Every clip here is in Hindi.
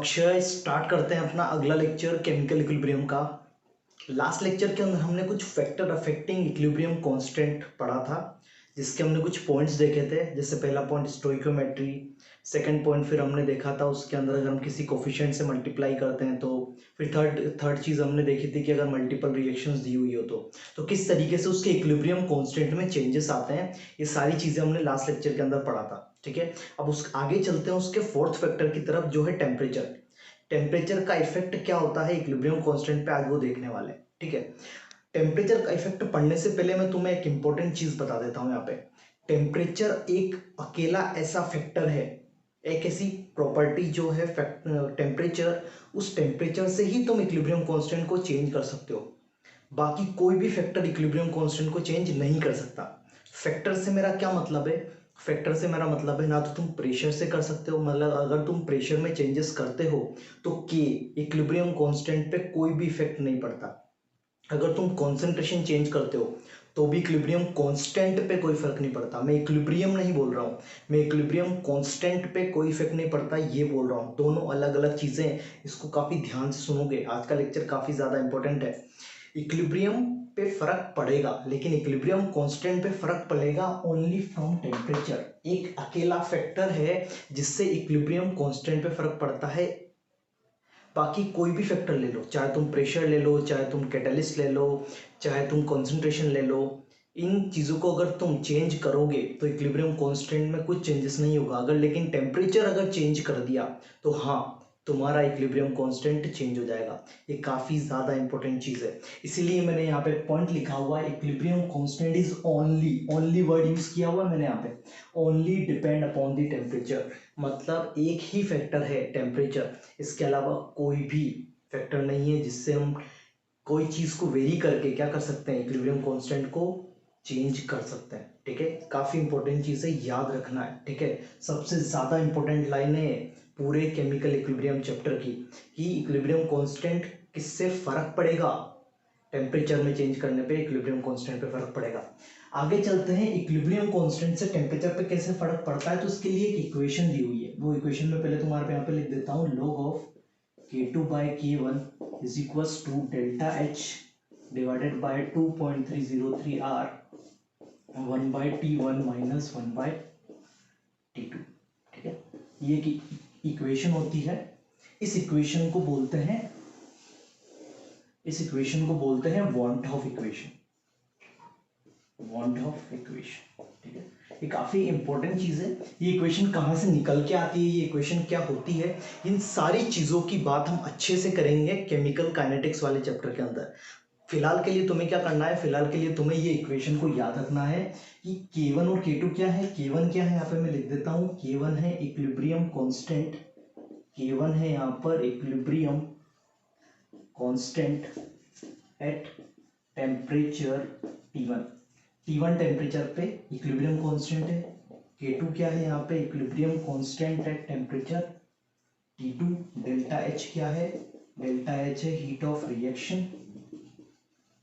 अक्षय स्टार्ट करते हैं अपना अगला लेक्चर केमिकल इक्विलिब्रियम का। लास्ट लेक्चर के अंदर हमने कुछ फैक्टर अफेक्टिंग इक्विलिब्रियम कांस्टेंट पढ़ा था, जिसके हमने कुछ पॉइंट्स देखे थे। जैसे पहला पॉइंट स्टोइकियोमेट्री, सेकंड पॉइंट फिर हमने देखा था उसके अंदर अगर हम किसी कोफिशिएंट से मल्टीप्लाई करते हैं तो फिर थर्ड चीज़ हमने देखी थी कि अगर मल्टीपल रिएक्शंस दी हुई हो तो किस तरीके से उसके इक्विलिब्रियम कांस्टेंट में चेंजेस आते हैं। ये सारी चीज़ें हमने लास्ट लेक्चर के अंदर पढ़ा था। ठीक है, अब उस आगे चलते हैं उसके फोर्थ फैक्टर की तरफ, जो है टेम्परेचर। टेम्परेचर का इफेक्ट क्या होता है इक्विलिब्रियम कांस्टेंट पे, आज वो देखने वाले हैं। ठीक है, टेम्परेचर का इफेक्ट पढ़ने से पहले मैं तुम्हें एक इंपॉर्टेंट चीज बता देता हूँ। यहाँ पे टेम्परेचर एक अकेला ऐसा फैक्टर है, एक ऐसी प्रॉपर्टी जो है टेम्परेचर, उस टेम्परेचर से ही तुम इक्विलिब्रियम कांस्टेंट को चेंज कर सकते हो। बाकी कोई भी फैक्टर इक्विलिब्रियम कांस्टेंट को चेंज नहीं कर सकता। फैक्टर से मेरा क्या मतलब है? फैक्टर से मेरा मतलब है ना तो तुम प्रेशर से कर सकते हो, मतलब अगर तुम प्रेशर में चेंजेस करते हो तो के इक्विलिब्रियम कांस्टेंट पे कोई भी इफेक्ट नहीं पड़ता। अगर तुम कॉन्सेंट्रेशन चेंज करते हो तो भी इक्विलिब्रियम कांस्टेंट पे कोई फर्क नहीं पड़ता। मैं इक्विलिब्रियम नहीं बोल रहा हूँ, मैं इक्विलिब्रियम कांस्टेंट पे कोई इफेक्ट नहीं पड़ता ये बोल रहा हूँ। दोनों अलग अलग चीज़ें हैं, इसको काफ़ी ध्यान से सुनोगे। आज का लेक्चर काफ़ी ज़्यादा इंपॉर्टेंट है। इक्विलिब्रियम पे फर्क पड़ेगा, लेकिन इक्विलिब्रियम कांस्टेंट पे फर्क पड़ेगा ओनली फ्रॉम टेम्परेचर। एक अकेला फैक्टर है जिससे इक्विलिब्रियम कांस्टेंट पे फर्क पड़ता है। बाकी कोई भी फैक्टर ले लो, चाहे तुम प्रेशर ले लो, चाहे तुम कैटलिस्ट ले लो, चाहे तुम कंसंट्रेशन ले लो, इन चीज़ों को अगर तुम चेंज करोगे तो इक्विलिब्रियम कांस्टेंट में कुछ चेंजेस नहीं होगा। अगर लेकिन टेम्परेचर अगर चेंज कर दिया तो हाँ, तुम्हारा इक्विलिब्रियम कांस्टेंट चेंज हो जाएगा। ये काफ़ी ज़्यादा इंपॉर्टेंट चीज़ है, इसीलिए मैंने यहाँ पे पॉइंट लिखा हुआ है, equilibrium constant is only word use किया हुआ है मैंने यहाँ पे, only depend upon the temperature. मतलब एक ही फैक्टर है टेम्परेचर, इसके अलावा कोई भी फैक्टर नहीं है जिससे हम कोई चीज़ को वेरी करके क्या कर सकते हैं, इक्विलिब्रियम कांस्टेंट को चेंज कर सकते हैं। ठीक है, काफ़ी इंपॉर्टेंट चीज़ है, याद रखना है। ठीक है, सबसे ज़्यादा इंपॉर्टेंट लाइन है पूरे केमिकल इक्विलिब्रियम चैप्टर की, कि इक्विलिब्रियम कांस्टेंट किससे फर्क पड़ेगा, टेम्परेचर में चेंज करने पे इक्विलिब्रियम कांस्टेंट पे फर्क पड़ेगा। आगे चलते हैं, इक्विलिब्रियम कांस्टेंट से टेम्परेचर पे कैसे फर्क पड़ता है। तो उसके लिए एक इक्वेशन दी हुई है, वो इक्वेशन में पहले तुम्हारे यहाँ पे लिख देता हूँ। log of K2/K1 is equals to delta H divided by 2.303 R 1/T1 minus 1/T2। ठीक है, ये की इक्वेशन होती है। इस इक्वेशन को बोलते हैं want of equation, want of equation. ठीक है, ये काफी इंपॉर्टेंट चीज है। ये इक्वेशन कहाँ से निकल के आती है, ये इक्वेशन क्या होती है, इन सारी चीजों की बात हम अच्छे से करेंगे केमिकल काइनेटिक्स वाले चैप्टर के अंदर। फिलहाल के लिए तुम्हें क्या करना है, फिलहाल के लिए तुम्हें ये इक्वेशन को याद रखना है कि K1 और K2 क्या है। K1 क्या है, यहाँ पे मैं लिख देता हूँ, K1 है इक्विलिब्रियम कांस्टेंट, K1 है यहाँ पर equilibrium constant at temperature T1। T1 temperature पे इक्विलिब्रियम कांस्टेंट है। K2 क्या है यहाँ पे, equilibrium constant at temperature T2। Delta H क्या है, डेल्टा H है heat of reaction,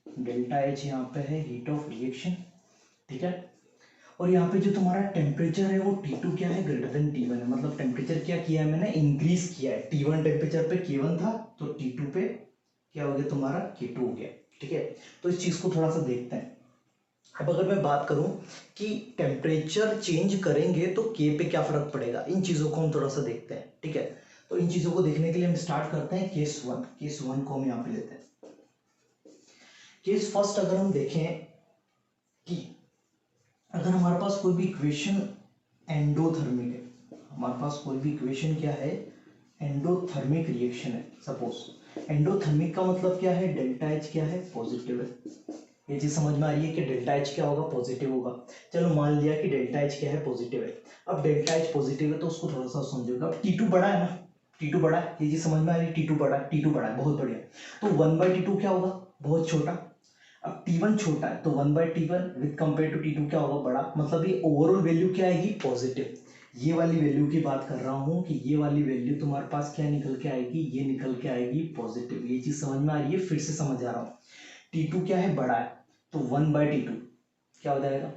delta H यहाँ पे है हीट ऑफ रिएक्शन। ठीक है, और यहाँ पे जो तुम्हारा टेम्परेचर है वो T2 क्या है, ग्रेटर देन T1 है। मतलब टेम्परेचर क्या किया है मैंने, इंक्रीज किया है। T1 टेम्परेचर पे K1 था तो T2 पे क्या हो गया तुम्हारा, K2 हो गया। ठीक है, तो इस चीज को थोड़ा सा देखते हैं। अब अगर मैं बात करूं कि टेम्परेचर चेंज करेंगे तो K पे क्या फर्क पड़ेगा, इन चीजों को हम थोड़ा सा देखते हैं। ठीक है, तो इन चीजों को देखने के लिए हम स्टार्ट करते हैं केस वन को हम यहाँ पे लेते हैं। केस फर्स्ट अगर हम देखें कि अगर हमारे पास कोई भी इक्वेशन एंडोथर्मिक है, हमारे पास कोई भी इक्वेशन क्या है, एंडोथर्मिक रिएक्शन है। सपोज एंडोथर्मिक का मतलब क्या है, डेल्टा एच क्या है, पॉजिटिव है। ये चीज समझ में आ रही है कि डेल्टा एच क्या होगा, पॉजिटिव होगा। चलो मान लिया कि डेल्टा एच क्या है, पॉजिटिव है। अब डेल्टा एच पॉजिटिव है तो उसको थोड़ा सा समझोगे। अब T2 बड़ा है ना, T2 बड़ा है, ये चीज समझ में आ रही है, T2 बड़ा है, T2 बड़ा है, बहुत बढ़िया। तो 1/T2 क्या होगा, बहुत छोटा। अब T1 छोटा है तो 1/T1 with compare to T2 क्या होगा, बड़ा। मतलब ये ओवरऑल वैल्यू क्या आएगी, पॉजिटिव। ये वाली वैल्यू की बात कर रहा हूं कि ये वाली वैल्यू तुम्हारे पास क्या निकल के आएगी, ये निकल के आएगी पॉजिटिव। ये चीज समझ में आ रही है, फिर से समझ आ रहा हूँ। T2 क्या है, बड़ा है, तो 1/T2 क्या हो जाएगा,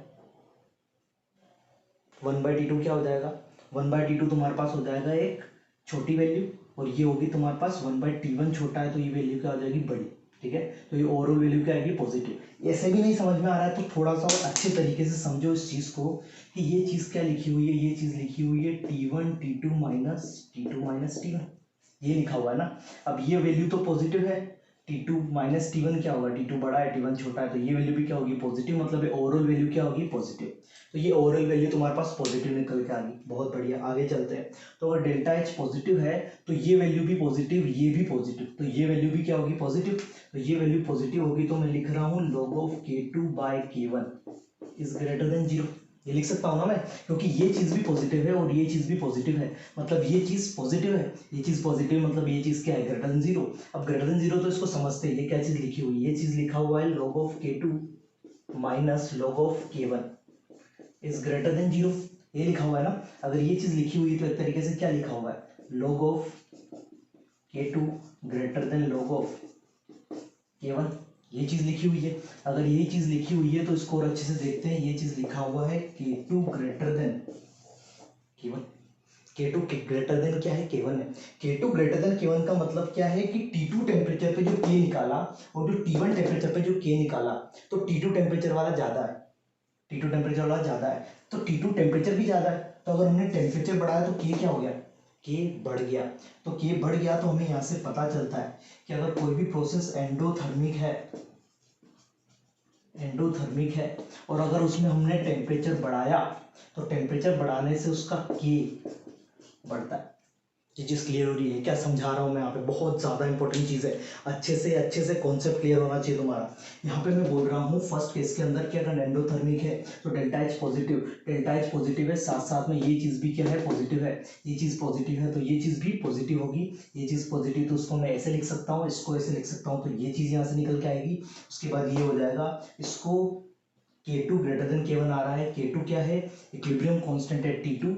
1/T2 क्या हो जाएगा, 1/T2 तुम्हारे पास हो जाएगा एक छोटी वैल्यू, और ये होगी तुम्हारे पास 1/T1 छोटा है तो ये वैल्यू क्या हो जाएगी बड़ी, ठीक है। तो ये ओवरऑल वैल्यू क्या आएगी पॉजिटिव। ऐसे भी नहीं समझ में आ रहा है तो थोड़ा सा और अच्छे तरीके से समझो इस चीज़ को कि ये चीज़ क्या लिखी हुई है, ये चीज़ लिखी हुई है T1 T2 माइनस T1, ये लिखा हुआ है ना। अब ये वैल्यू तो पॉजिटिव है, T2 माइनस T1 क्या होगा, T2 बड़ा है T1 छोटा है, तो ये वैल्यू भी क्या होगी पॉजिटिव, मतलब ये ओवरऑल वैल्यू क्या होगी पॉजिटिव। तो ये ओवरऑल वैल्यू तुम्हारे पास पॉजिटिव निकल के आ गई, बहुत बढ़िया। आगे चलते हैं। तो अगर डेल्टा एच पॉजिटिव है तो ये वैल्यू भी पॉजिटिव, ये भी पॉजिटिव, तो ये वैल्यू भी क्या होगी पॉजिटिव। तो ये वैल्यू पॉजिटिव होगी तो मैं लिख रहा हूँ log of K2/K1 is greater than 0, ये लिख सकता हूँ ना मैं, क्योंकि ये चीज़ भी पॉजिटिव है और ये चीज़ भी पॉजिटिव है, मतलब ये चीज़ पॉजिटिव है, ये चीज़ पॉजिटिव, मतलब ये चीज़ क्या है ग्रेटर देन 0। अब ग्रेटर देन 0 तो इसको समझते हैं, ये क्या चीज़ लिखी हुई है, ये चीज़ लिखा हुआ है log of K2 minus log of K1 is greater than 0, ये लिखा हुआ है ना। अगर ये चीज़ लिखी हुई है तो एक तरीके से क्या लिखा हुआ है log of K2 greater than log of K1, ये चीज़ लिखी हुई है। अगर ये चीज़ लिखी हुई है तो इसको और अच्छे से देखते हैं, ये चीज़ लिखा हुआ है K2 greater than K1, K2 greater than क्या है K1 है। K2 ग्रेटर देन K1 का मतलब क्या है कि T2 टेम्परेचर पे जो K निकाला और जो T1 टेम्परेचर पे जो K निकाला, तो T2 टेम्परेचर वाला ज़्यादा है, T2 टेम्परेचर वाला ज़्यादा है, तो T2 टेम्परेचर भी ज़्यादा है, तो अगर हमने टेम्परेचर बढ़ाया तो K क्या हो गया, K बढ़ गया। तो K बढ़ गया तो हमें यहाँ से पता चलता है कि अगर कोई भी प्रोसेस एंडोथर्मिक है और अगर उसमें हमने टेम्परेचर बढ़ाया तो टेम्परेचर बढ़ाने से उसका K बढ़ता है। ये चीज़ क्लियर हो रही है क्या, समझा रहा हूँ मैं यहाँ पे, बहुत ज़्यादा इंपॉर्टेंट चीज़ है, अच्छे से कॉन्सेप्ट क्लियर होना चाहिए तुम्हारा। यहाँ पे मैं बोल रहा हूँ फर्स्ट केस के अंदर कि अगर एंडोथर्मिक है तो डेल्टा एच पॉजिटिव है, साथ साथ में ये चीज़ भी क्या है पॉजिटिव है, ये चीज़ पॉजिटिव है तो ये चीज़ भी पॉजिटिव होगी, ये चीज़ पॉजिटिव तो उसको मैं ऐसे लिख सकता हूँ, इसको ऐसे लिख सकता हूँ, तो ये चीज़ यहाँ से निकल के आएगी। उसके बाद ये हो जाएगा, इसको K2 ग्रेटर देन K1 आ रहा है, K2 क्या है इक्विलिब्रियम कांस्टेंट है T2,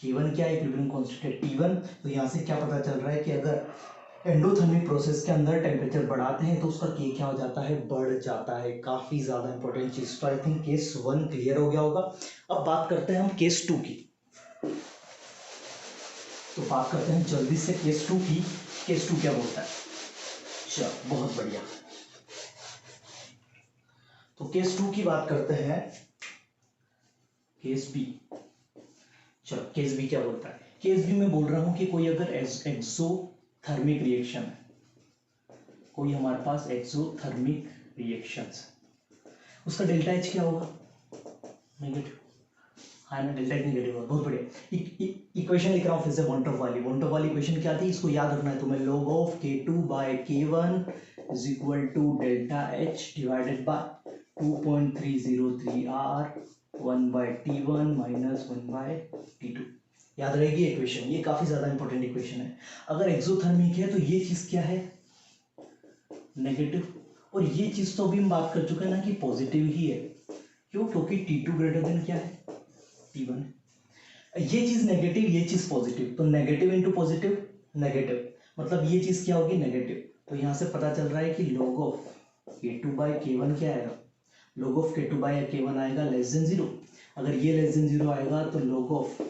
K1 क्या है इक्विलिब्रियम कांस्टेंट है T1। तो यहाँ से क्या पता चल रहा है कि अगर एंडोथर्मिक प्रोसेस के अंदर टेम्परेचर बढ़ाते हैं तो उसका K क्या हो जाता है बढ़ जाता है, काफ़ी ज़्यादा इंपॉर्टेंट चीज़। तो आई थिंक केस 1 क्लियर हो गया होगा। अब बात करते हैं हम केस 2 की, तो बात करते हैं जल्दी से केस 2 की। केस 2 क्या बोलता है, चलो बहुत बढ़िया। तो केस 2 की बात करते हैं, केस बी। चलो केस बी क्या बोलता है, केस बी में बोल रहा हूं कि कोई अगर एक्सोथर्मिक रिएक्शन है, कोई हमारे पास एक्सोथर्मिक रिएक्शंस है, उसका डेल्टा एच क्या होगा नेगेटिव, हाँ ना डेल्टा एच नेगेटिव होगा, बहुत बढ़िया। इक्वेशन लिख रहा हूँ फिर से वन टॉप वाली इक्वेशन क्या थी, इसको याद रखना है तुम्हें, log of K2/K1 is equal to delta H divided by 2.303 R 1/T1 minus 1/T2। याद रहेगी इक्वेशन, ये काफी ज्यादा इंपॉर्टेंट इक्वेशन है। अगर एक्सोथर्मिक है तो ये चीज क्या है नेगेटिव, और ये चीज तो अभी हम बात कर चुके हैं ना कि पॉजिटिव ही है, क्यों, क्योंकि T2 ग्रेटर देन क्या है T1। ये चीज नेगेटिव, ये चीज पॉजिटिव, तो नेगेटिव इंटू पॉजिटिव नेगेटिव, मतलब ये चीज क्या होगी नेगेटिव। तो यहां से पता चल रहा है कि log ऑफ K2/K1 क्या आएगा, log ऑफ K2/K1 आएगा लेस देन 0। अगर ये लेस देन 0 आएगा तो log of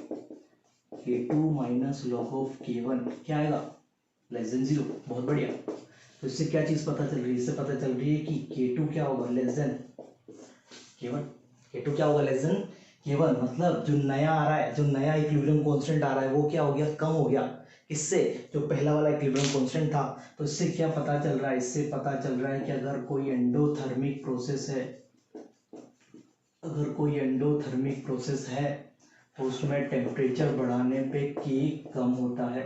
K2 minus log of K1 क्या आएगा लेस देन 0, बहुत बढ़िया। तो इससे क्या चीज पता चल रही है, इससे पता चल रही है कि K2 क्या होगा लेस देन K1, K2 क्या होगा लेस देन K1, मतलब जो नया आ रहा है, जो नया इक्विलिब्रियम कांस्टेंट आ रहा है वो क्या हो गया कम हो गया, इससे जो पहला वाला इक्विलिब्रियम कांस्टेंट था। तो इससे क्या पता चल रहा है, इससे पता चल रहा है कि अगर कोई एंडोथर्मिक प्रोसेस है, अगर कोई एंडोथर्मिक प्रोसेस है तो उसमें टेम्परेचर बढ़ाने पे K कम होता है,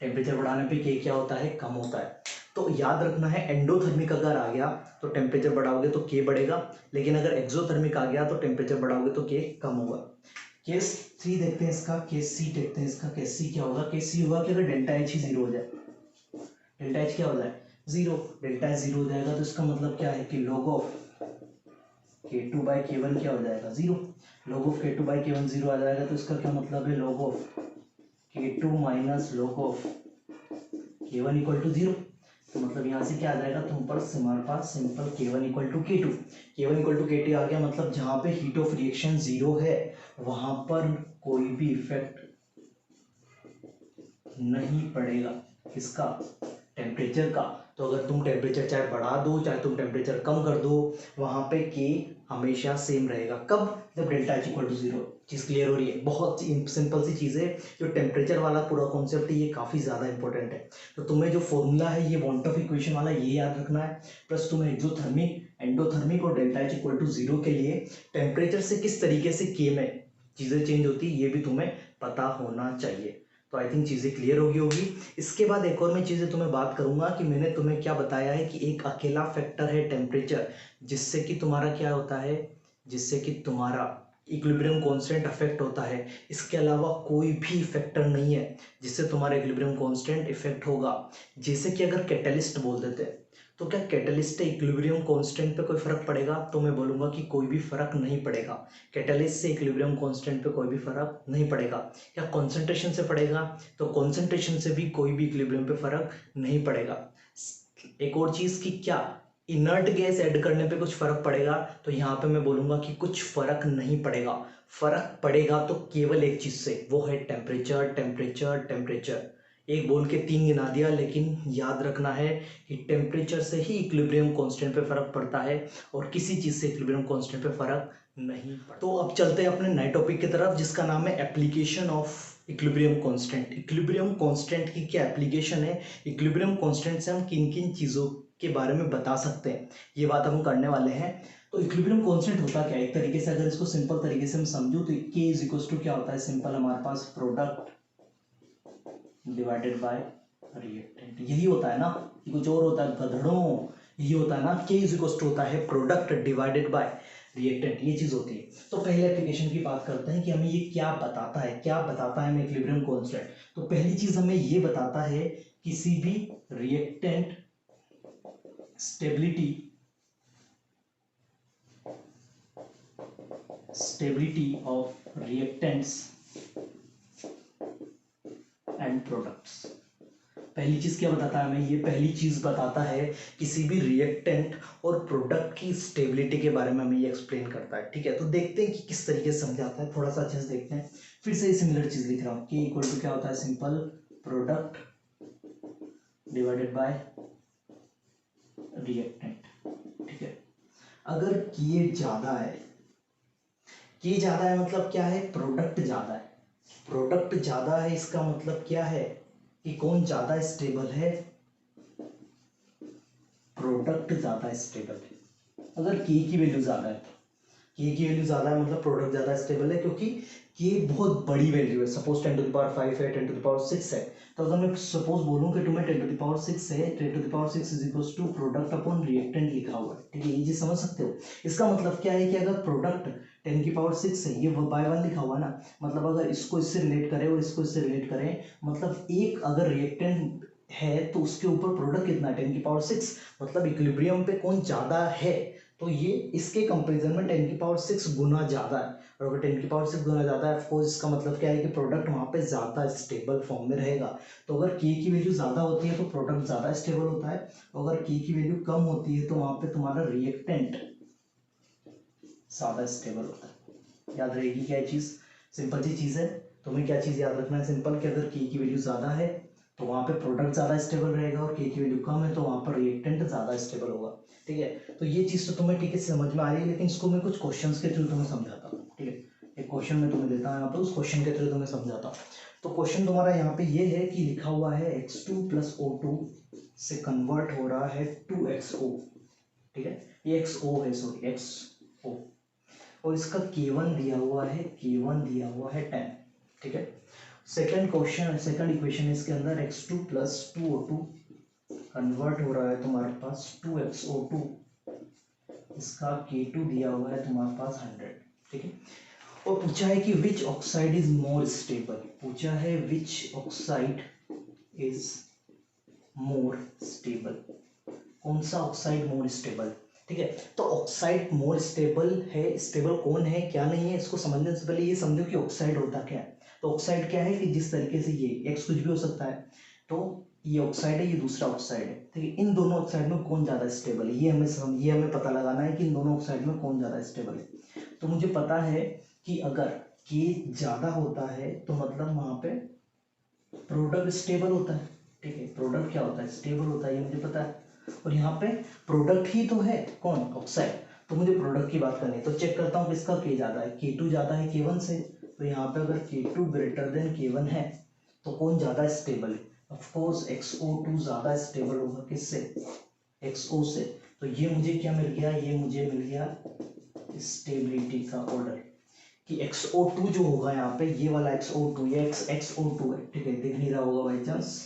टेम्परेचर बढ़ाने पे K क्या होता है कम होता है। तो याद रखना है एंडोथर्मिक अगर आ गया तो टेम्परेचर बढ़ाओगे तो K बढ़ेगा, लेकिन अगर एक्सोथर्मिक आ गया तो टेम्परेचर बढ़ाओगे तो K कम होगा। केस 3 देखते हैं इसका, केस सी देखते हैं इसका, केस सी क्या होगा, केस सी होगा कि अगर डेल्टा एच ही 0 हो जाए, डेल्टा एच क्या हो जाए 0, डेल्टा एच 0 हो जाएगा तो इसका मतलब क्या है कि log ऑफ K2/K1 क्या हो जाएगा 0, log ऑफ K2/K1 0 आ जाएगा तो इसका क्या मतलब है log of K2 minus log of K1 equal to 0। तो मतलब यहाँ से क्या आ जाएगा तुम पर हमारे पास simple K1 equal to K2, K1 equal to K2 आ गया, मतलब जहाँ पे हीट ऑफ रिएक्शन 0 है वहां पर कोई भी इफेक्ट नहीं पड़ेगा। किसका? टेम्परेचर का। तो अगर तुम टेम्परेचर चाहे बढ़ा दो चाहे तुम टेम्परेचर कम कर दो, वहाँ पे के हमेशा सेम रहेगा। कब? जब delta is equal to zero. चीज़ क्लियर हो रही है? बहुत सिंपल सी चीज़ है। जो टेम्परेचर वाला पूरा कॉन्सेप्ट है ये काफ़ी ज़्यादा इंपॉर्टेंट है। तो तुम्हें जो फॉर्मूला है ये वॉन ऑफ इक्वेशन वाला ये याद रखना है, प्लस तुम्हें एक्सोथर्मिक, एंडोथर्मिक और delta is equal to zero के लिए टेम्परेचर से किस तरीके से के में चीज़ें चेंज होती है ये भी तुम्हें पता होना चाहिए। तो आई थिंक चीज़ें क्लियर होगी। इसके बाद एक और मैं चीज़ें तुम्हें बात करूंगा कि मैंने तुम्हें क्या बताया है कि एक अकेला फैक्टर है टेम्परेचर, जिससे कि तुम्हारा क्या होता है, जिससे कि तुम्हारा इक्विलिब्रियम कांस्टेंट अफेक्ट होता है। इसके अलावा कोई भी फैक्टर नहीं है जिससे तुम्हारा इक्विलिब्रियम कांस्टेंट इफेक्ट होगा। जैसे कि अगर कैटलिस्ट बोल देते तो क्या कैटलिस्ट से इक्विलिब्रियम कांस्टेंट पे कोई फर्क पड़ेगा? तो मैं बोलूँगा कि कोई भी फर्क नहीं पड़ेगा। कैटलिस्ट से इक्विलिब्रियम कांस्टेंट पे कोई भी फर्क नहीं पड़ेगा। क्या कॉन्सेंट्रेशन से पड़ेगा? तो कॉन्सेंट्रेशन से भी कोई भी इक्विलिब्रियम पे फर्क नहीं पड़ेगा। एक और चीज़ कि क्या इनर्ट गैस ऐड करने पे कुछ फर्क पड़ेगा? तो यहाँ पे मैं बोलूँगा कि कुछ फर्क नहीं पड़ेगा। फर्क पड़ेगा तो केवल एक चीज़ से, वो है टेम्परेचर, टेम्परेचर, टेम्परेचर। एक बोल के तीन गिना दिया, लेकिन याद रखना है कि टेम्परेचर से ही इक्विलिब्रियम कांस्टेंट पे फर्क पड़ता है और किसी चीज़ से इक्विलिब्रियम कांस्टेंट पे फर्क नहीं पड़ता। तो अब चलते हैं अपने नए टॉपिक की तरफ, जिसका नाम है application of equilibrium constant. Equilibrium constant की क्या एप्लीकेशन है? इक्विलिब्रियम कांस्टेंट से हम किन किन चीज़ों के बारे में बता सकते हैं, ये बात हम करने वाले हैं। तो इक्विलिब्रियम कांस्टेंट होता क्या है? एक तरीके से अगर इसको सिंपल तरीके से हम समझूं तो के इज इक्वल टू क्या होता है? सिंपल हमारे पास प्रोडक्ट डिवाइडेड बाय रिएक्टेंट, यही होता है ना, कि कुछ और होता है गधड़ों? यही होता है ना, के इज इक्वल टू होता है प्रोडक्ट डिवाइडेड बाय रिएक्टेंट, ये चीज होती है। तो पहले एप्लीकेशन की बात करते हैं कि हमें ये क्या बताता है, क्या बताता है हमें इक्विलिब्रियम कांस्टेंट। तो पहली चीज हमें ये बताता है किसी भी reactant stability of reactants and products. पहली चीज क्या बताता है हमें? ये पहली चीज बताता है किसी भी रिएक्टेंट और प्रोडक्ट की स्टेबिलिटी के बारे में हमें ये एक्सप्लेन करता है। ठीक है, तो देखते हैं कि किस तरीके से समझाता है, थोड़ा सा अच्छे से देखते हैं। फिर से सिमिलर चीज लिख रहा हूँ कि इक्वल टू क्या होता है? Simple product divided by reactant. ठीक है, अगर के ज्यादा है, के ज्यादा है मतलब क्या है? प्रोडक्ट ज्यादा है। प्रोडक्ट ज्यादा है इसका मतलब क्या है कि कौन ज्यादा स्टेबल है? प्रोडक्ट ज्यादा स्टेबल है। अगर के की वैल्यू ज्यादा है, के की वैल्यू ज्यादा है मतलब प्रोडक्ट ज्यादा स्टेबल है, क्योंकि के बहुत बड़ी वैल्यू है। सपोज 10⁵ है, 10⁶ है। तो अगर मैं सपोज बोलूं कि तुम्हें 10⁶ है, 10⁶ is equal to product upon reactant लिखा हुआ है। ठीक है, ये चीज समझ सकते हो। इसका मतलब क्या है कि अगर प्रोडक्ट 10⁶ है, ये बाय 1 लिखा हुआ ना, मतलब अगर इसको इससे रिलेट करें और इसको इससे रिलेट करें, मतलब एक अगर रिएक्टेंट है तो उसके ऊपर प्रोडक्ट कितना है? 10⁶, मतलब इक्विलिब्रियम पे कौन ज्यादा है? तो ये इसके कंपैरिजन में 10⁶ गुना ज्यादा है। और अगर 10⁶ गुना ज्यादा है, ऑफकोर्स इसका मतलब क्या है कि प्रोडक्ट वहां पे ज्यादा स्टेबल फॉर्म में रहेगा। तो अगर के की वैल्यू ज्यादा होती है तो प्रोडक्ट ज्यादा स्टेबल होता है, अगर के की वैल्यू कम होती है तो वहां पे तुम्हारा रिएक्टेंट ज्यादा स्टेबल होता है। याद रहेगी क्या चीज? सिंपल सी चीज है। तुम्हें क्या चीज याद रखना है? सिंपल कि अगर के की वैल्यू ज्यादा है तो वहां पे प्रोडक्ट ज्यादा स्टेबल रहेगा, और के की वैल्यू कम है तो वहां पर रिएक्टेंट ज्यादा स्टेबल होगा। ठीक है, तो ये चीज तो तुम्हें ठीक है समझ में आ रही है, लेकिन इसको मैं कुछ क्वेश्चंस के थ्रू तुम्हें समझाता हूँ। ठीक है, एक क्वेश्चन मैं तुम्हें देता हूँ यहाँ पे, उस क्वेश्चन के थ्रू तुम्हें समझाता हूँ। तो क्वेश्चन तुम्हारा यहाँ पे ये है कि लिखा हुआ है x2 + O2 से कन्वर्ट हो रहा है 2XO। ठीक है, ये XO है, सॉरी XO, और इसका K1 दिया हुआ है, K1 दिया हुआ है 10। ठीक है, सेकंड क्वेश्चन, सेकंड इक्वेशन इसके अंदर x2 + 2O2 कन्वर्ट हो रहा है तुम्हारे पास 2XO2, इसका K2 दिया हुआ है तुम्हारे पास 100। ठीक है, और पूछा है कि विच ऑक्साइड इज मोर स्टेबल। पूछा है विच ऑक्साइड इज मोर स्टेबल, कौन सा ऑक्साइड मोर स्टेबल। ठीक है, तो ऑक्साइड मोर स्टेबल है, स्टेबल कौन है क्या नहीं है, इसको समझने से पहले ये समझो कि ऑक्साइड होता क्या है। तो ऑक्साइड क्या है कि जिस तरीके से ये एक्स कुछ भी हो सकता है, तो ये ऑक्साइड है, ये दूसरा ऑक्साइड है। ठीक है, इन दोनों ऑक्साइड में कौन ज्यादा स्टेबल है, ये हमें पता लगाना है कि इन दोनों ऑक्साइड में कौन ज्यादा स्टेबल है। तो मुझे पता है कि अगर के ज्यादा होता है तो मतलब वहां पे प्रोडक्ट स्टेबल होता है, ठीक है, प्रोडक्ट क्या होता है, स्टेबल होता है, ये मुझे पता है। और यहाँ पे प्रोडक्ट ही तो है कौन, ऑक्साइड, तो मुझे प्रोडक्ट की बात करनी है। तो चेक करता हूँ किसका के ज़्यादा है, K2 ज़्यादा है K1 से। तो यहाँ पे अगर K2 ग्रेटर देन K1 है तो कौन ज़्यादा स्टेबल है, ऑफकोर्स XO2 ज़्यादा स्टेबल होगा किससे, XO से। तो ये मुझे क्या मिल गया, ये मुझे मिल गया स्टेबिलिटी का ऑर्डर कि XO2 जो होगा यहाँ पे, ये वाला XO2, ये XO2 है, ठीक है, दिख नहीं रहा होगा बाई चांस,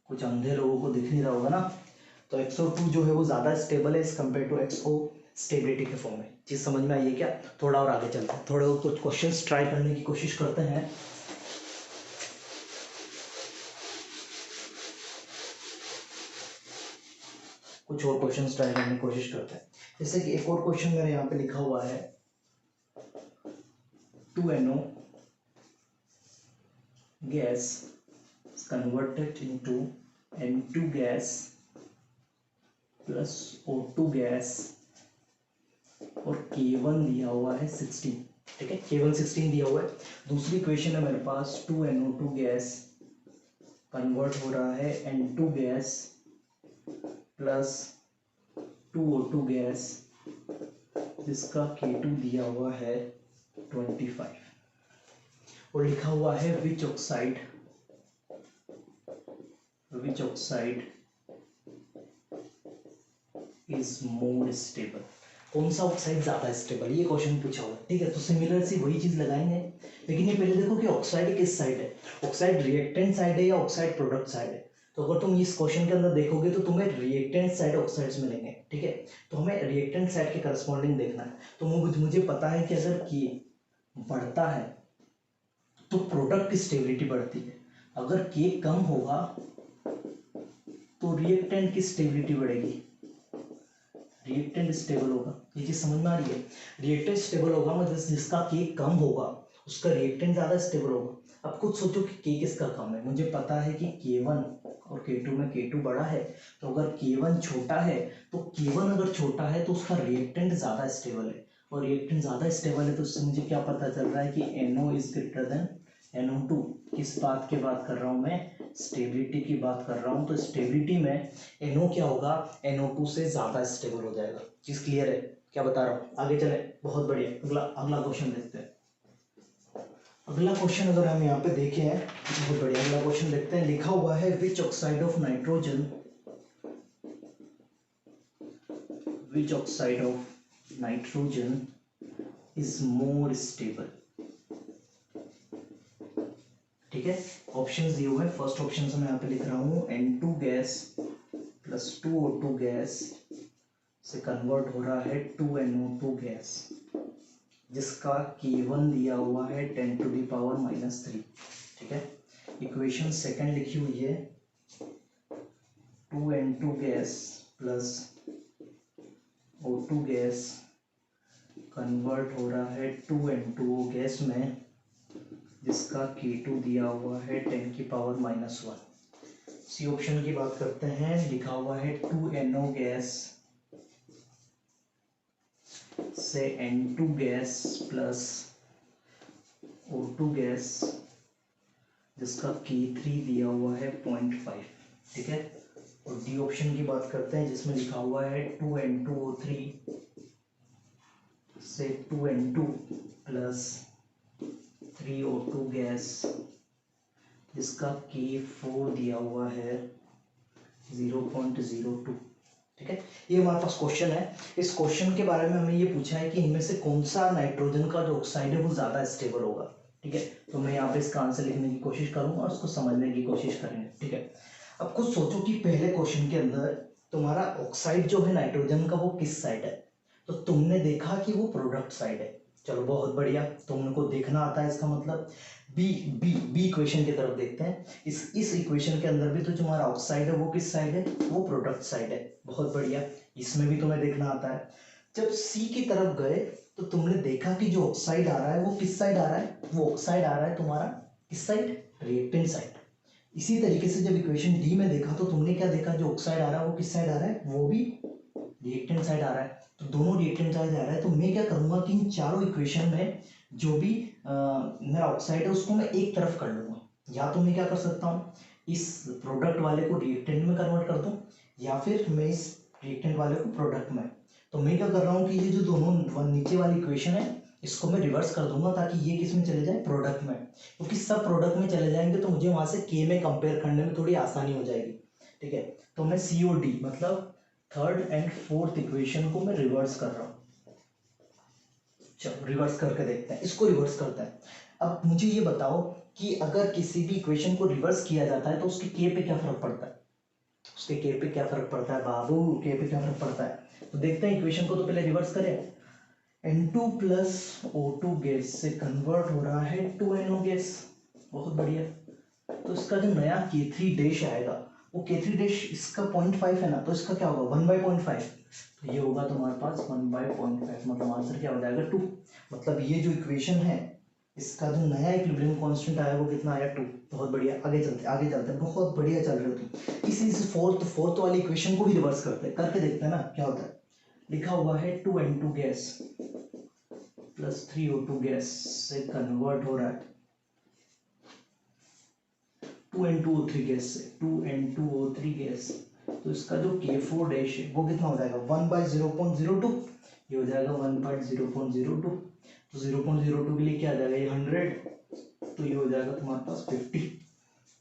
कुछ अंधे लोगों को दिख नहीं रहा होगा ना। तो XO2 जो है वो ज़्यादा स्टेबल है as compared to XO, stability के फॉर्म में। चीज़ समझ में आई है क्या? थोड़ा और आगे चलते हैं, थोड़े और कुछ क्वेश्चंस ट्राई करने की कोशिश करते हैं। कुछ और क्वेश्चंस ट्राई करने की कोशिश करते हैं। जैसे कि एक और क्वेश्चन मेरे यहाँ पे लिखा हुआ है, 2NO gas is converted into N2 gas plus O2 gas और K1 दिया हुआ है 16, ठीक है, K1 16 दिया हुआ है। दूसरी इक्वेशन है मेरे पास, 2NO2 गैस कन्वर्ट हो रहा है N2 gas plus 2O2 gas जिसका K2 दिया हुआ है 25 और लिखा हुआ है विच ऑक्साइड इज मोर स्टेबल, कौन सा ऑक्साइड ज्यादा स्टेबल, ये क्वेश्चन पूछा हुआ है, ठीक है। तो सिमिलर सी वही चीज लगाएंगे, लेकिन ये पहले देखो कि ऑक्साइड किस साइड है, ऑक्साइड रिएक्टेंट साइड है या ऑक्साइड प्रोडक्ट साइड है। तो अगर तुम इस क्वेश्चन के अंदर देखोगे तो तुम्हें रिएक्टेंट साइड ऑक्साइड्स मिलेंगे, ठीक है। तो हमें रिएक्टेंट साइड के करस्पॉन्डिंग देखना है। तो मुझे पता है कि अगर के बढ़ता है तो प्रोडक्ट की स्टेबिलिटी बढ़ती है, अगर के कम होगा तो रिएक्टेंट की स्टेबिलिटी बढ़ेगी, रिएक्टेंट स्टेबल होगा। ये चीज समझ में आ रही है? रिएक्टेंट स्टेबल होगा मतलब जिसका के कम होगा उसका रिएक्टेंट ज्यादा स्टेबल होगा। अब खुद सोचो कि के किसका कम है, मुझे पता है कि K1 और K2 में K2 बड़ा है, तो अगर K1 छोटा है तो K1 अगर छोटा है तो उसका रिएक्टेंट ज्यादा स्टेबल है, और रिएक्टेंट ज्यादा स्टेबल है तो उससे मुझे क्या पता चल रहा है कि NO is greater than NO2। किस बात की बात कर रहा हूँ मैं, स्टेबिलिटी की बात कर रहा हूँ। तो स्टेबिलिटी में NO क्या होगा, NO2 से ज्यादा स्टेबल हो जाएगा। चीज क्लियर है क्या बता रहा हूँ? आगे चले, बहुत बढ़िया। अगला क्वेश्चन देखते हैं। अगला क्वेश्चन अगर हम यहाँ पे देखें, बहुत बढ़िया, अगला क्वेश्चन देखते हैं। लिखा हुआ है विच oxide of nitrogen is more stable, ठीक है। ऑप्शंस दिए हुए हैं। फर्स्ट ऑप्शन से मैं यहाँ पे लिख रहा हूँ N2 gas plus 2O2 gas से कन्वर्ट हो रहा है 2NO2 गैस जिसका K1 दिया हुआ है 10⁻⁻3, ठीक है। इक्वेशन सेकंड लिखी हुई है 2N2 gas plus O2 gas convert हो रहा है 2N2O गैस में जिसका K2 दिया हुआ है 10⁻⁻1। सी ऑप्शन की बात करते हैं। लिखा हुआ है 2NO गैस से N2 gas plus O2 gas जिसका K3 दिया हुआ है 0.5, ठीक है। और डी ऑप्शन की बात करते हैं जिसमें लिखा हुआ है 2N2O3 से 2N2 प्लस 3O2 गैस जिसका K4 दिया हुआ है 0.02, ठीक है। ये हमारे पास क्वेश्चन है। इस क्वेश्चन के बारे में हमें ये पूछा है कि इनमें से कौन सा नाइट्रोजन का जो ऑक्साइड है वो ज्यादा स्टेबल होगा, ठीक है। तो मैं यहाँ पे इसका आंसर लिखने की कोशिश करूंगा और उसको समझने की कोशिश करेंगे, ठीक है। अब कुछ सोचो कि पहले क्वेश्चन के अंदर तुम्हारा ऑक्साइड जो है नाइट्रोजन का वो किस साइड है, तो तुमने देखा कि वो प्रोडक्ट साइड है। चलो बहुत बढ़िया, तुमको देखना आता है, इसका मतलब बी इक्वेशन की तरफ देखते हैं। इस इक्वेशन के अंदर भी तो तुम्हारा ऑक्साइड है वो किस साइड है, वो प्रोडक्ट साइड है। बहुत बढ़िया, इसमें भी तुम्हें देखना आता है। जब सी की तरफ गए तो तुमने देखा कि जो ऑक्साइड आ रहा है वो किस साइड आ रहा है, वो ऑक्साइड आ रहा है तुम्हारा किस साइड, रिएक्टेंट साइड। इसी तरीके से जब इक्वेशन डी में देखा तो तुमने क्या देखा, जो ऑक्साइड आ रहा है वो किस साइड आ रहा है, वो भी रिएक्टेंट साइड आ रहा है। तो दोनों रिएक्टेंट साइड आ रहा है। तो मैं क्या करूंगा कि इन चारों इक्वेशन में जो भी मेरा ऑक्साइड है उसको मैं एक तरफ कर लूंगा, या तो मैं क्या कर सकता हूँ, इस प्रोडक्ट वाले को रिएक्टेंट में कन्वर्ट कर दूँ, या फिर मैं इस रिएक्टेंट वाले को प्रोडक्ट में। तो मैं क्या कर रहा हूँ कि ये जो दोनों नीचे वाली इक्वेशन है इसको मैं रिवर्स कर दूंगा ताकि ये किस में चले जाए, प्रोडक्ट में, क्योंकि सब प्रोडक्ट में चले जाएंगे तो मुझे वहां से के में कंपेयर करने में थोड़ी आसानी हो जाएगी। ठीक है, तो मैं COD मतलब थर्ड एंड फोर्थ इक्वेशन को मैं रिवर्स कर रहा हूँ। चलो रिवर्स करके देखते हैं, इसको रिवर्स करते हैं। अब मुझे ये बताओ कि अगर किसी भी इक्वेशन को रिवर्स किया जाता है तो उसके के पे क्या फर्क पड़ता है, उसके के पे क्या फर्क पड़ता है बाबू, के पे क्या फर्क पड़ता है। तो देखते हैं, इक्वेशन को तो पहले रिवर्स करें। N2 प्लस O2 गैस से कन्वर्ट हो रहा है 2NO गैस, बहुत बढ़िया। तो इसका जो नया K3 डैश आएगा वो K3 डैश इसका 0.5 है ना, तो इसका क्या होगा 1/0.5, तो ये होगा तुम्हारे पास 1/0.5, मतलब आंसर क्या हो जाएगा 2। मतलब ये जो इक्वेशन है इसका जो नया इक्विलिब्रियम कांस्टेंट आया वो कितना आया 2। बहुत बढ़िया, आगे चलते हैं, बहुत बढ़िया चल रहे हो तुम। इसी फोर्थ वाली इक्वेशन को भी रिवर्स करके देखते हैं ना क्या होता है। लिखा हुआ है 2N2 gas plus 3O2 gas से कन्वर्ट हो रहा है 2N2O3 गैस से, 2N2O3 गैस। तो इसका जो K4 डैश है वो कितना हो जाएगा 1/0.02, ये हो जाएगा 1/0.02। तो 0.02 के लिए क्या आ जाएगा ये 100, तो ये हो जाएगा तुम्हारे पास 50।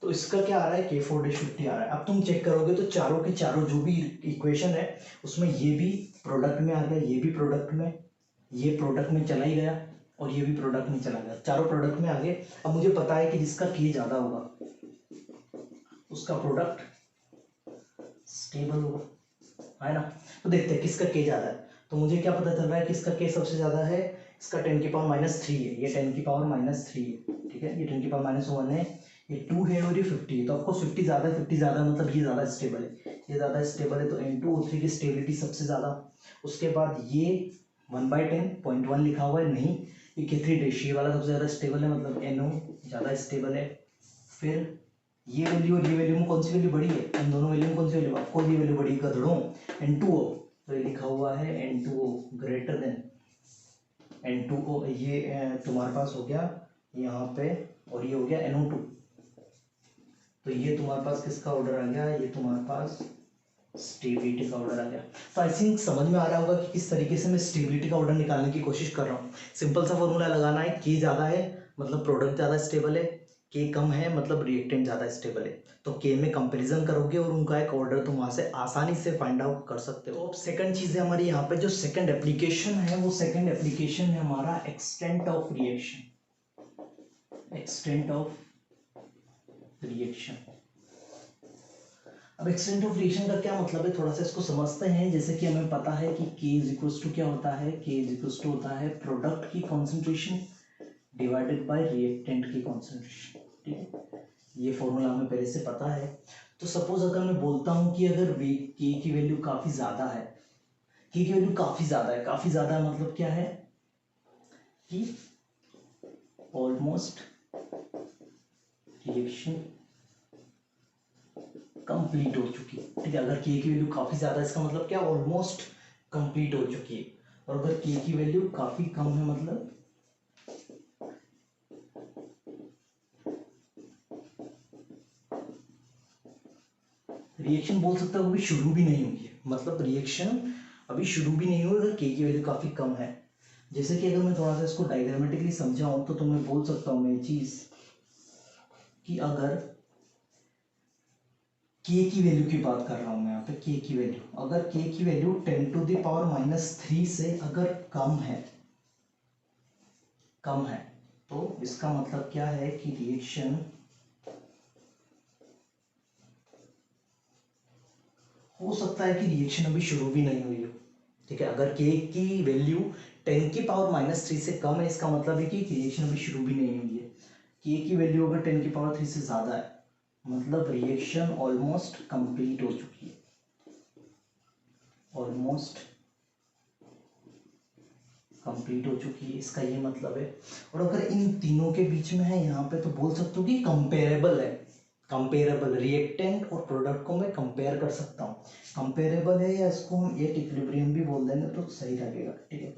तो इसका क्या आ रहा है K4 डैश 50 आ रहा है। अब तुम चेक करोगे तो चारों के चारों जो भी इक्वेशन है उसमें ये भी प्रोडक्ट में आ गया, ये भी प्रोडक्ट में, ये प्रोडक्ट में चला ही गया और ये भी प्रोडक्ट में चला गया, चारों प्रोडक्ट में आ गए। अब मुझे पता है कि जिसका K ज्यादा होगा उसका प्रोडक्ट स्टेबल होगा, है ना। तो देखते हैं किसका K ज्यादा है। तो मुझे क्या पता चल रहा है कि इसका K सबसे ज्यादा है, इसका 10⁻³ है, ये 10⁻³ है। ठीक है, ये 10⁻1 है, ये 2 है और ये 50 है। तो आपको 50 ज्यादा है, 50 ज्यादा मतलब ये ज्यादा स्टेबल है, ये ज्यादा स्टेबल है, तो N2O3 की स्टेबिलिटी सबसे ज्यादा। उसके बाद ये 1/10.1 लिखा हुआ है, नहीं, ये K3 डैश ये वाला सबसे ज्यादा स्टेबल है, मतलब NO ज्यादा स्टेबल है। फिर ये वैल्यू और ये वैल्यू में कौन सी वैल्यू बड़ी है, इन दोनों वैल्यू में कौन सी वैल्यू, आपको ये वैल्यू बड़ी गधड़ों, N2O। तो ये लिखा हुआ है N2O ग्रेटर देन N2O, ये तुम्हारे पास हो गया यहाँ पे, और ये हो गया NO2। तो ये तुम्हारे पास किसका ऑर्डर आ गया, ये तुम्हारे पास स्टेबिलिटी का ऑर्डर आ गया। तो आई थिंक समझ में आ रहा होगा कि किस तरीके से मैं स्टेबिलिटी का ऑर्डर निकालने की कोशिश कर रहा हूँ। सिंपल सा फॉर्मूला लगाना है, के ज़्यादा है मतलब प्रोडक्ट ज़्यादा स्टेबल है, के कम है मतलब रिएक्टेंट ज़्यादा स्टेबल है। तो के में कंपैरिजन करोगे और उनका एक ऑर्डर तुम वहाँ से आसानी से फाइंड आउट कर सकते हो। अब सेकंड चीज़ है हमारी यहाँ पे, जो सेकंड एप्लीकेशन है वो सेकंड एप्लीकेशन है हमारा extent of reaction, extent of reaction. अब एक्सटेंट ऑफ रिएक्शन का क्या मतलब है, थोड़ा सा इसको समझते हैं। जैसे कि हमें पता है कि K इज इक्वल्स टू क्या होता है, K इज इक्वल्स टू होता है प्रोडक्ट की कॉन्सेंट्रेशन डिवाइडेड बाय रिएक्टेंट की कॉन्सेंट्रेशन। ठीक है, ये फॉर्मूला हमें पहले से पता है। तो सपोज अगर मैं बोलता हूँ कि अगर K की वैल्यू काफ़ी ज़्यादा है, K की वैल्यू काफ़ी ज़्यादा है, काफ़ी ज़्यादा मतलब क्या है कि ऑलमोस्ट रिएक्शन कंप्लीट हो चुकी है। ठीक है, अगर K की वैल्यू काफ़ी ज़्यादा है इसका मतलब क्या, ऑलमोस्ट कंप्लीट हो चुकी है। और अगर K की वैल्यू काफ़ी कम है मतलब रिएक्शन बोल सकता हूँ अभी शुरू भी नहीं हुई है, मतलब रिएक्शन अभी शुरू भी नहीं हुई अगर K की वैल्यू काफ़ी कम है। जैसे कि अगर मैं थोड़ा सा इसको डायग्रामेटिकली समझाऊँ तो मैं बोल सकता हूँ मैं ये चीज़ कि अगर K की वैल्यू की बात कर रहा हूँ मैं यहाँ पे, K की वैल्यू, अगर K की वैल्यू 10⁻³ से अगर कम है तो इसका मतलब क्या है कि रिएक्शन हो सकता है कि रिएक्शन अभी शुरू भी नहीं हुई हो। ठीक है, अगर K की वैल्यू 10⁻³ से कम है इसका मतलब है कि रिएक्शन अभी शुरू भी नहीं हुई है। K की वैल्यू अगर 10⁻³ से ज़्यादा है मतलब रिएक्शन ऑलमोस्ट कंप्लीट हो चुकी है, ऑलमोस्ट कंप्लीट हो चुकी है, इसका ये मतलब है। और अगर इन तीनों के बीच में है यहाँ पे तो बोल सकते हो कि कंपेरेबल है, कंपेरेबल रिएक्टेंट और प्रोडक्ट को मैं कंपेयर कर सकता हूँ। कंपेरेबल है या इसको हम एक इक्विलिब्रियम भी बोल देंगे तो सही लगेगा। ठीक है,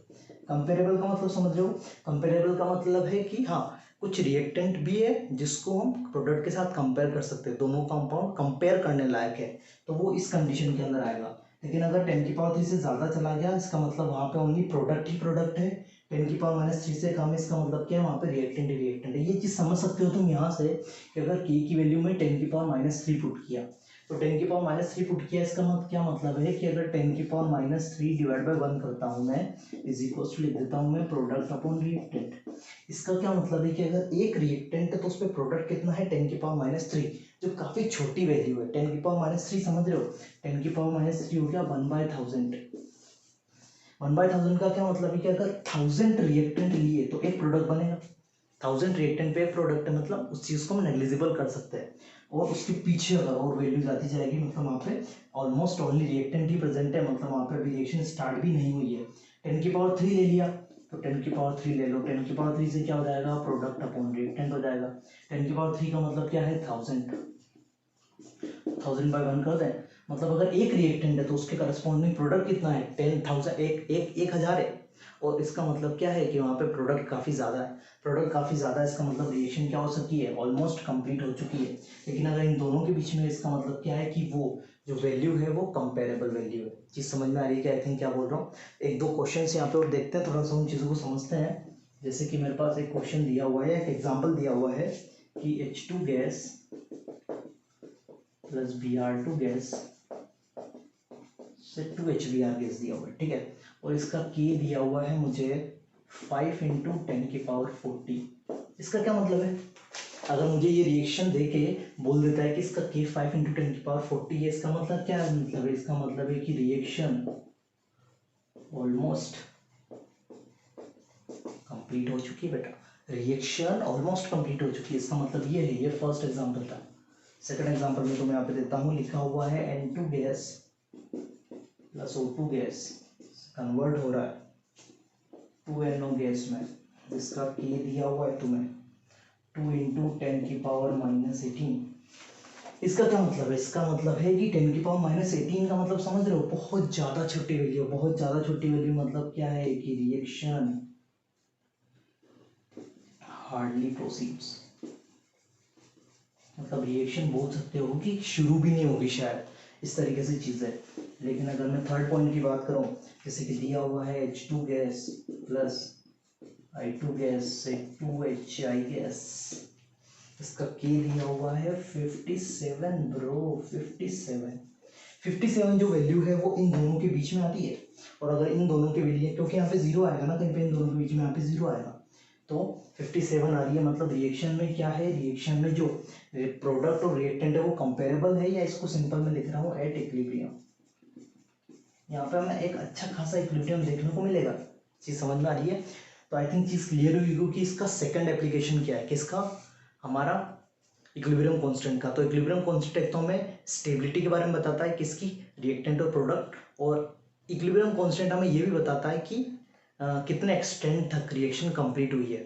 कंपेरेबल का मतलब समझ रहे हो? कंपेरेबल का मतलब है कि हाँ कुछ रिएक्टेंट भी है जिसको हम प्रोडक्ट के साथ कंपेयर कर सकते हैं, दोनों कंपाउंड कंपेयर करने लायक है, तो वो इस कंडीशन के अंदर आएगा। लेकिन अगर 10³ से ज़्यादा चला गया इसका मतलब वहाँ पे ओनली प्रोडक्ट ही प्रोडक्ट है, 10³ से कम है इसका मतलब क्या है वहाँ पे रिएक्टेंट ही रिएक्टेंट है। ये चीज़ समझ सकते हो तुम यहाँ से कि अगर के की वैल्यू में 10³ पुट किया तो 10³ पुट किया इसका मतलब क्या मतलब है कि अगर 10³ डिवाइड बाई 1 करता हूँ मैं इज इक्वल टू लिख देता हूँ मैं प्रोडक्ट अपॉन रिएक्टेंट। इसका क्या मतलब है कि अगर एक रिएक्टेंट है तो उस पर प्रोडक्ट कितना है 10³ जो काफ़ी छोटी वैल्यू है। 10³ समझ रहे हो? 10³ हो गया 1/1000। 1/1000 का क्या मतलब है कि अगर 1000 रिएक्टेंट लिए तो एक प्रोडक्ट बनेगा। 1000 रिएक्टेंट पे एक प्रोडक्ट है मतलब उस चीज़ को हम नेग्लिजिबल कर सकते हैं। और उसके पीछे अगर और वैल्यू जाती जाएगी मतलब वहाँ पे ऑलमोस्ट ओनली रिएक्टेंट ही प्रेजेंट है, मतलब वहाँ पे अभी रिएक्शन स्टार्ट भी नहीं हुई है। 10³ ले लिया तो 10³ ले लो, 10³ से क्या हो जाएगा प्रोडक्ट अपॉन रिएक्टेंट हो जाएगा। 10³ का मतलब क्या है 1000, 1000/1 कर दें, मतलब अगर एक रिएक्टेंट है तो उसके करस्पॉन्डिंग प्रोडक्ट कितना है 10,000, एक हजार है। और इसका मतलब क्या है कि वहाँ पे प्रोडक्ट काफ़ी ज़्यादा है, प्रोडक्ट काफ़ी ज़्यादा है इसका मतलब रिएक्शन क्या हो सकती है ऑलमोस्ट कंप्लीट हो चुकी है। लेकिन अगर इन दोनों के बीच में इसका मतलब क्या है कि वो जो वैल्यू है वो कंपेरेबल वैल्यू है। चीज़ समझ में आ रही है कि आई थिंक क्या बोल रहा हूँ। एक दो क्वेश्चन यहाँ पे और देखते हैं, थोड़ा सा उन चीज़ों को समझते हैं। जैसे कि मेरे पास एक क्वेश्चन दिया हुआ है, एक एग्जाम्पल दिया हुआ है कि H2 gas plus Br2 gas से 2HBr गैस दिया हुआ है, ठीक है। और इसका K दिया हुआ है मुझे 5 × 10⁻40। इसका क्या मतलब है? अगर मुझे ये रिएक्शन देके बोल देता है कि इसका K 5 × 10⁻40 है, इसका मतलब क्या मतलब है? इसका मतलब है कि रिएक्शन ऑलमोस्ट कंप्लीट हो चुकी है बेटा, रिएक्शन ऑलमोस्ट कंप्लीट हो चुकी है। इसका मतलब ये है, ये फर्स्ट एग्जांपल था। सेकंड एग्जांपल में तो मैं यहाँ पे देता हूँ, लिखा हुआ है N2 gas plus O2 gas convert हो रहा है 2NO गैस में, इसका K दिया हुआ है तुम्हें 2 × 10⁻18। इसका क्या मतलब है? इसका मतलब है कि 10⁻18 का मतलब समझ रहे हो बहुत ज़्यादा छोटी वैल्यू, बहुत ज़्यादा छोटी वैल्यू मतलब क्या है कि रिएक्शन हार्डली प्रोसीड्स, मतलब रिएक्शन बोल सकते हो कि शुरू भी नहीं होगी शायद, इस तरीके से चीज़ है। लेकिन अगर मैं थर्ड पॉइंट की बात करूं, जैसे कि दिया हुआ है H2 gas plus I2 gas से 2HI गैस, इसका K दिया हुआ है 57 ब्रो, 57 जो वैल्यू है वो इन दोनों के बीच में आती है। और अगर इन दोनों के वैल्यू, क्योंकि यहाँ पे जीरो आएगा ना कहीं पे, इन दोनों के बीच में यहाँ पे जीरो आएगा, तो 57 आ रही है, मतलब रिएक्शन में क्या है, रिएक्शन में जो प्रोडक्ट और रिएक्टेंट है वो कंपेरेबल है, या इसको सिंपल में लिख रहा हूँ एट इक्विलिब्रियम। यहाँ पे हमें एक अच्छा खासा इक्विलिब्रियम देखने को मिलेगा। चीज़ समझ में आ रही है? तो आई थिंक चीज़ क्लियर हुई क्योंकि इसका सेकंड एप्लीकेशन क्या है, किसका, हमारा इक्विलिब्रियम कांस्टेंट का। तो इक्विलिब्रियम कांस्टेंट एक तो हमें स्टेबिलिटी के बारे में बताता है, किसकी, रिएक्टेंट और प्रोडक्ट। और इक्विलिब्रियम कांस्टेंट हमें ये भी बताता है कि कितने एक्सटेंट तक रिएक्शन कंप्लीट हुई है।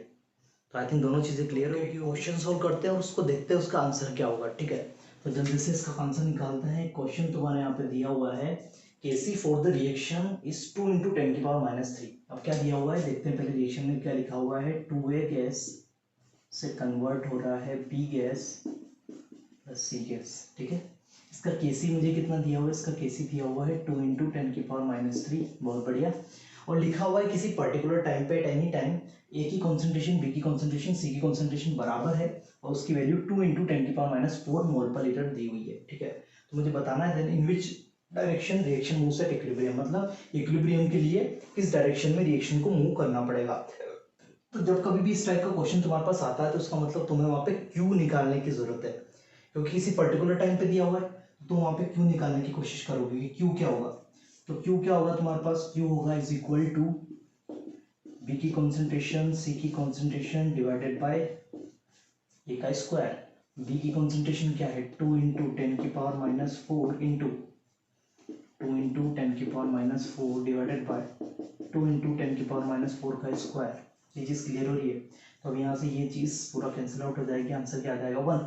तो आई थिंक दोनों चीज़ें क्लियर हो गई। क्वेश्चन सॉल्व करते हैं और उसको देखते हैं उसका आंसर क्या होगा, ठीक है। तो जल्दी से इसका आंसर निकालते हैं। क्वेश्चन तुम्हारे यहाँ पे दिया हुआ है Kc for the reaction is 2 × 10⁻³ अब क्या दिया हुआ है देखते हैं पहले। रिएक्शन में क्या लिखा हुआ है, 2A गैस से कन्वर्ट हो रहा है B gas plus C gas, ठीक है। इसका Kc मुझे कितना दिया हुआ है, इसका Kc दिया हुआ है 2 × 10⁻³, बहुत बढ़िया। और लिखा हुआ है किसी पर्टिकुलर टाइम पे एट एनी टाइम ए की कॉन्सेंट्रेशन, बी की कॉन्सेंट्रेशन, सी की कॉन्सेंट्रेशन बराबर है और उसकी वैल्यू 2 × 10⁻⁴ मोल पर लीटर दी हुई है, ठीक है। तो मुझे बताना है then in which direction reaction moves at equilibrium, मतलब इक्विलिब्रियम के लिए किस डायरेक्शन में रिएक्शन को मूव करना पड़ेगा। तो जब कभी भी इस टाइप का क्वेश्चन तुम्हारे पास आता है तो उसका मतलब तुम्हें वहाँ पे क्यू निकालने की जरूरत है, क्योंकि किसी पर्टिकुलर टाइम पे दिया हुआ है तो वहाँ पे क्यू निकालने की कोशिश करोगे कि क्यू क्या होगा। तो क्यू क्या होगा तुम्हारे पास, क्यू होगा इज इक्वल टू बी की कॉन्सेंट्रेशन, सी की कॉन्सेंट्रेशन डिवाइडेड बाय ए का स्क्वायर। बी की कॉन्सेंट्रेशन क्या है 2 × 10⁻⁴ इंटू 2 × 10⁻⁴ डिवाइडेड बाय 2 × 10⁻⁴ का स्क्वायर। ये चीज़ क्लियर हो रही है? तो अब यहाँ से ये चीज़ पूरा कैंसिल आउट हो जाएगी, आंसर क्या आ जाएगा 1।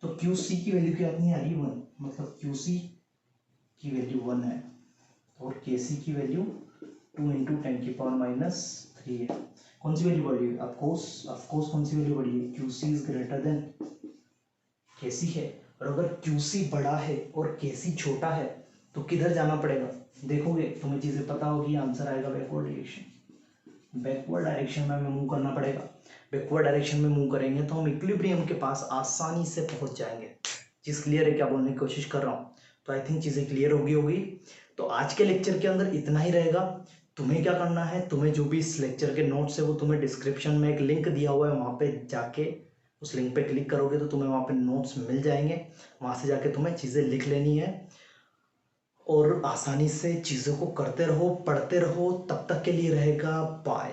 तो क्यू सी की वैल्यू क्या नहीं आ रही 1, मतलब क्यू सी की वैल्यू 1 है और के सी की वैल्यू 2 इंटू 10⁻³ है। कौन सी वैल्यू बढ़ी है? ऑफकोर्स कौन सी वैल्यू बढ़ी है? QC is greater than KC है। और अगर QC बड़ा है और KC छोटा है तो किधर जाना पड़ेगा? देखोगे तुम्हें चीज़ें पता होगी, आंसर आएगा बैकवर्ड डायरेक्शन। बैकवर्ड डायरेक्शन में हमें मूव करना पड़ेगा। बैकवर्ड डायरेक्शन में मूव करेंगे तो हम इक्विलिब्रियम के पास आसानी से पहुंच जाएंगे। चीज़ क्लियर है क्या बोलने की कोशिश कर रहा हूँ? तो आई थिंक चीज़ें क्लियर होगी। तो आज के लेक्चर के अंदर इतना ही रहेगा। तुम्हें क्या करना है, तुम्हें जो भी इस लेक्चर के नोट्स है वो तुम्हें डिस्क्रिप्शन में एक लिंक दिया हुआ है, वहाँ पे जाके उस लिंक पे क्लिक करोगे तो तुम्हें वहाँ पे नोट्स मिल जाएंगे। वहाँ से जाके तुम्हें चीज़ें लिख लेनी है और आसानी से चीज़ों को करते रहो, पढ़ते रहो। तब तक के लिए रहेगा बाय।